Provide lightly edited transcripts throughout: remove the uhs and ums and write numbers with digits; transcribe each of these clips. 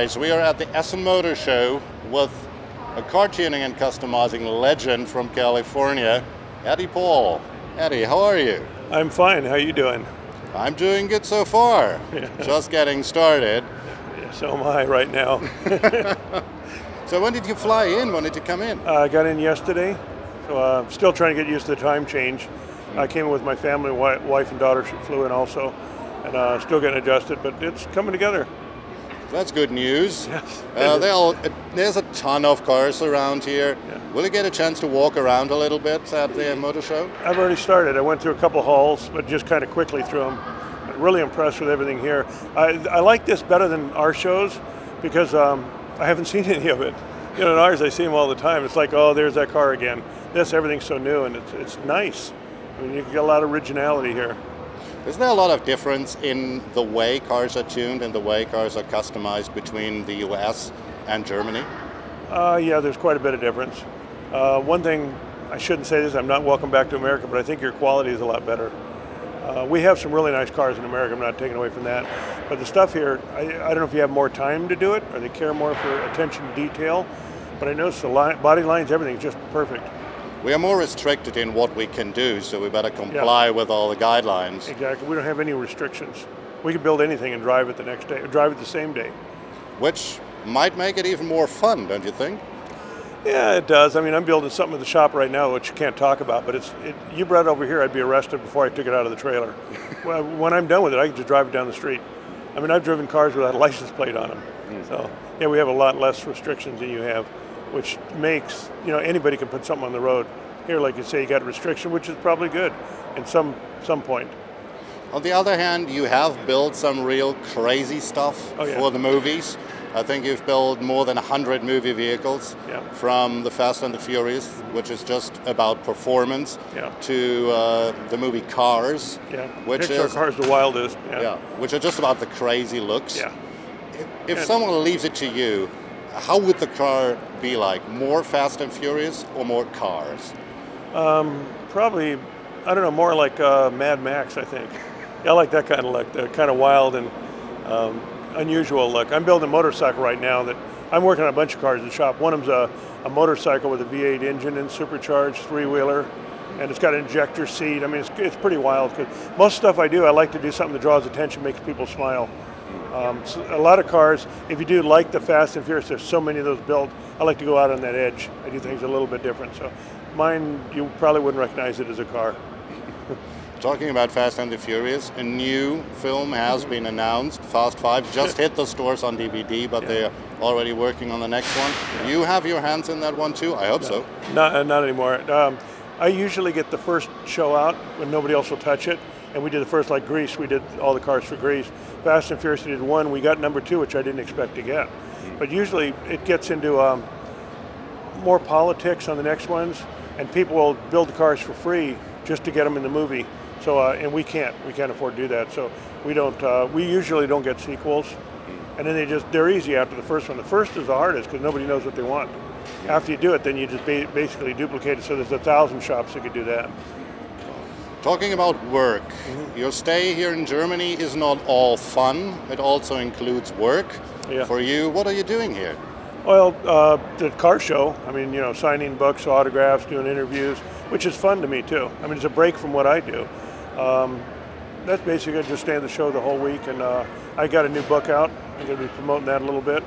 guys, we are at the Essen Motor Show with a car tuning and customizing legend from California, Eddie Paul. Eddie, how are you? I'm fine. How are you doing? I'm doing good so far. Just getting started. Yeah, so am I right now. So when did you fly in? When did you come in? I got in yesterday, so still trying to get used to the time change. I came in with my family, wife and daughter flew in also, and still getting adjusted, but it's coming together. That's good news. Yes. There's a ton of cars around here. Yeah. Will you get a chance to walk around a little bit at the motor show? I've already started. I went through a couple halls, but just kind of quickly through them. I'm really impressed with everything here. I like this better than our shows because I haven't seen any of it. You know, in ours I see them all the time. It's like, oh, there's that car again. Everything's so new, and it's nice. I mean, you get a lot of originality here. Is there a lot of difference in the way cars are tuned and the way cars are customized between the US and Germany? Yeah, there's quite a bit of difference. One thing, I shouldn't say this, I'm not welcome back to America, but I think your quality is a lot better. We have some really nice cars in America, I'm not taking away from that. But the stuff here, I don't know if you have more time to do it or they care more for attention to detail, but I noticed the body lines, everything's just perfect. We are more restricted in what we can do, so we better comply with all the guidelines. Exactly, we don't have any restrictions. We can build anything and drive it the next day, or drive it the same day. Which might make it even more fun, don't you think? Yeah, it does. I mean, I'm building something at the shop right now, which you can't talk about, but you brought it over here, I'd be arrested before I took it out of the trailer. When I'm done with it, I can just drive it down the street. I mean, I've driven cars without a license plate on them. So, yeah, we have a lot less restrictions than you have, which makes, you know, anybody can put something on the road. Here, like you say, you got a restriction, which is probably good in some point. On the other hand, you have built some real crazy stuff for the movies. I think you've built more than 100 movie vehicles, from The Fast and the Furious, which is just about performance, to the movie Cars, which is Cars the wildest, which are just about the crazy looks. Yeah. If someone leaves it to you, how would the car be like? More Fast and Furious or more Cars? Probably, I don't know, more like Mad Max, I think. Yeah, I like that kind of look, the kind of wild and unusual look. I'm building a motorcycle right now that I'm working on a bunch of cars in the shop. One of them's a motorcycle with a V8 engine and supercharged three-wheeler, and it's got an injector seat. I mean, it's pretty wild. Cause most stuff I do, I like to do something that draws attention, makes people smile. So a lot of cars, if you do like the Fast and Furious, there's so many of those built, I like to go out on that edge. I do things a little bit different. So mine, you probably wouldn't recognize it as a car. Talking about Fast and the Furious, a new film has been announced. Fast 5 just hit the stores on DVD, but they're already working on the next one. You have your hands in that one too? I hope so. Not anymore. I usually get the first show out when nobody else will touch it. And we did the first, like Grease, we did all the cars for Grease. Fast and Furious did 1, we got number 2, which I didn't expect to get. But usually it gets into more politics on the next ones, and people will build the cars for free just to get them in the movie. So, and we can't afford to do that. So we don't, we usually don't get sequels. And then they're easy after the first one. The first is the hardest because nobody knows what they want. After you do it, then you just basically duplicate it. So there's 1,000 shops that could do that. Talking about work, your stay here in Germany is not all fun. It also includes work. For you, what are you doing here? Well, the car show. I mean, you know, signing books, autographs, doing interviews, which is fun to me too. I mean, it's a break from what I do. That's basically just stay in the show the whole week, and I got a new book out. I'm going to be promoting that a little bit.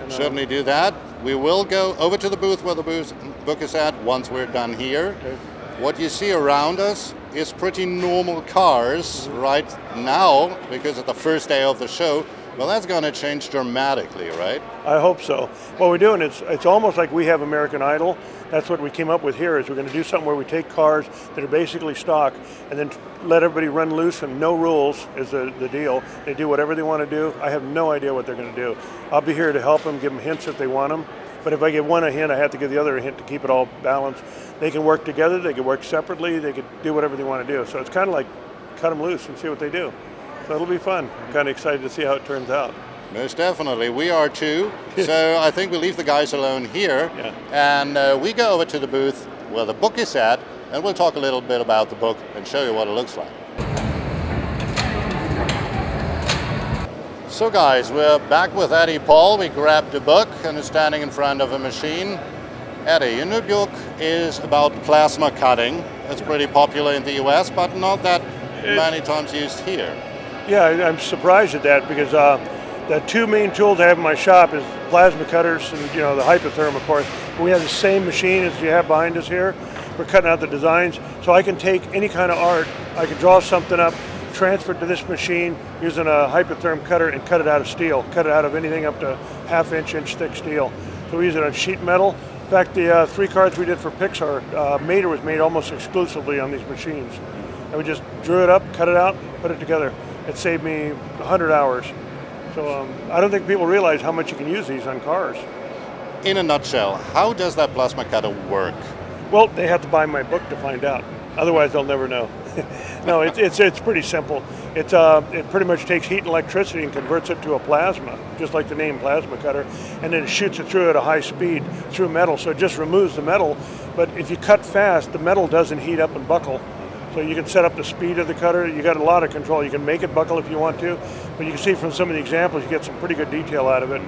And, certainly do that. We will go over to the booth where the book is at once we're done here. Okay. What you see around us is pretty normal cars right now, because it's the first day of the show. Well, that's going to change dramatically, right? I hope so. What we're doing, it's almost like we have American Idol. That's what we came up with here, is we're going to do something where we take cars that are basically stock and then let everybody run loose, and no rules is the deal. They do whatever they want to do. I have no idea what they're going to do. I'll be here to help them, give them hints if they want them. But if I give one a hint, I have to give the other a hint to keep it all balanced. They can work together, they can work separately, they can do whatever they want to do. So it's kind of like cut them loose and see what they do. So it'll be fun. I'm kind of excited to see how it turns out. Most definitely, we are too. So I think we'll leave the guys alone here, and we go over to the booth where the book is at, and we'll talk a little bit about the book and show you what it looks like. So guys, we're back with Eddie Paul. We grabbed a book and is standing in front of a machine. Eddie, your new book is about plasma cutting. It's pretty popular in the US, but not that many times used here. Yeah, I'm surprised at that because the two main tools I have in my shop is plasma cutters and the hypotherm, of course. We have the same machine as you have behind us here. We're cutting out the designs, so I can take any kind of art. I can draw something up, transfer it to this machine using a hypotherm cutter and cut it out of steel. Cut it out of anything up to half-inch thick steel. So we use it on sheet metal. In fact, the 3 cards we did for Pixar, Mater was made almost exclusively on these machines. And we just drew it up, cut it out, put it together. It saved me 100 hours. So I don't think people realize how much you can use these on cars. In a nutshell, how does that plasma cutter work? Well, they have to buy my book to find out. Otherwise, they'll never know. No, it's pretty simple. It pretty much takes heat and electricity and converts it to a plasma, just like the name plasma cutter, and then it shoots it through at a high speed through metal. So it just removes the metal. But if you cut fast, the metal doesn't heat up and buckle. So you can set up the speed of the cutter. You got a lot of control. You can make it buckle if you want to, but you can see from some of the examples, you get some pretty good detail out of it.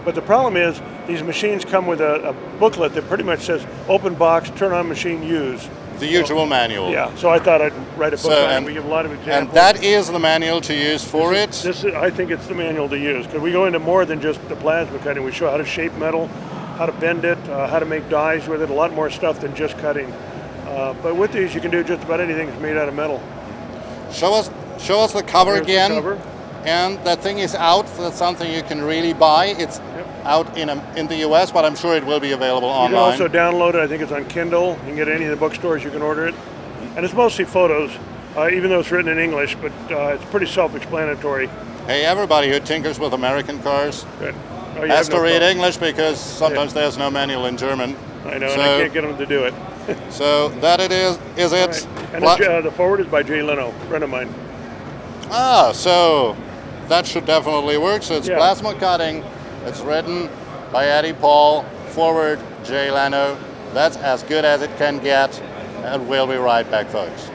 But the problem is, these machines come with a booklet that pretty much says, open box, turn on machine, use. The usual manual. Yeah, so I thought I'd write a book on it. We give a lot of examples. And that is the manual to use for it? I think it's the manual to use, because we go into more than just the plasma cutting. We show how to shape metal, how to bend it, how to make dies with it, a lot more stuff than just cutting. But with these, you can do just about anything that's made out of metal. Show us the cover again. The cover. And that thing is out. That's something you can really buy. It's out in the US, but I'm sure it will be available online. You can also download it. I think it's on Kindle. You can get any of the bookstores. You can order it. And it's mostly photos, even though it's written in English, but it's pretty self-explanatory. Hey, everybody who tinkers with American cars has to read English because sometimes there's no manual in German. I know, and I can't get them to do it. So that it is it? Right. And the forward is by Jay Leno, a friend of mine. Ah, so that should definitely work. So it's plasma cutting. It's written by Eddie Paul, forward Jay Leno. That's as good as it can get. And we'll be right back, folks.